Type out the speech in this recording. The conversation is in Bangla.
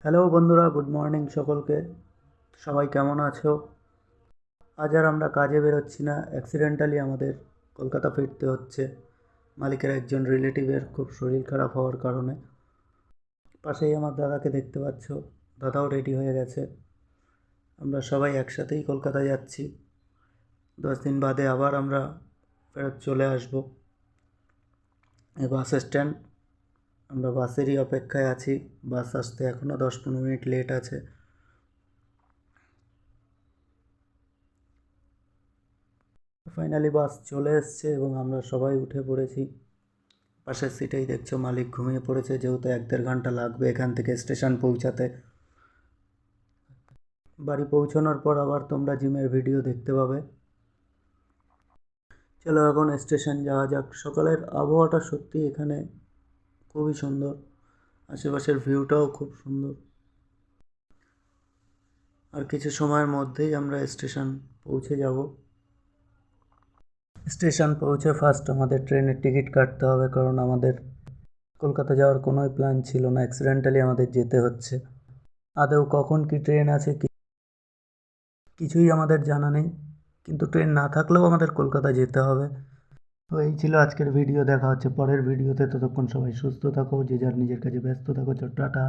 হ্যালো বন্ধুরা, গুড মর্নিং সকলকে। সবাই কেমন আছো? আজ আর আমরা কাজে বেরোচ্ছি না, অ্যাক্সিডেন্টালি আমাদের কলকাতা ফিরতে হচ্ছে মালিকের একজন রিলেটিভের খুব শরীর খারাপ হওয়ার কারণে। পাশেই আমার দাদাকে দেখতে পাচ্ছ, দাদাও রেডি হয়ে গেছে। আমরা সবাই একসাথেই কলকাতা যাচ্ছি। 10 দিন বাদে আবার আমরা ফেরত চলে আসব। এই বাস স্ট্যান্ড, আমরা বাসেরই অপেক্ষায় আছি। বাস আসতে এখনও 10-15 মিনিট লেট আছে। ফাইনালি বাস চলে এসছে এবং আমরা সবাই উঠে পড়েছি। পাশের সিটেই দেখছো মালিক ঘুমিয়ে পড়েছে, যেহেতু 1-1.5 ঘন্টা লাগবে এখান থেকে স্টেশন পৌঁছাতে। বাড়ি পৌঁছানোর পর আবার তোমরা জিমের ভিডিও দেখতে পাবে। চলো এখন স্টেশন যাওয়া যাক। সকালের আবহাওয়াটা সত্যি এখানে খুবই সুন্দর, আশেপাশের ভিউটাও খুব সুন্দর। আর কিছু সময়ের মধ্যেই আমরা স্টেশন পৌঁছে যাব। স্টেশন পৌঁছে ফার্স্ট আমাদের ট্রেনের টিকিট কাটতে হবে, কারণ আমাদের কলকাতা যাওয়ার কোনোই প্ল্যান ছিল না, অ্যাক্সিডেন্টালি আমাদের যেতে হচ্ছে। আদৌ কখন কি ট্রেন আছে কিছুই আমাদের জানা নেই, কিন্তু ট্রেন না থাকলেও আমাদের কলকাতা যেতে হবে। তো এই ছিল আজকের ভিডিও। দেখা হচ্ছে পরের ভিডিওতে। ততক্ষণ সবাই সুস্থ থাকো, যে যার নিজের কাজে ব্যস্ত থাকো। টাটা।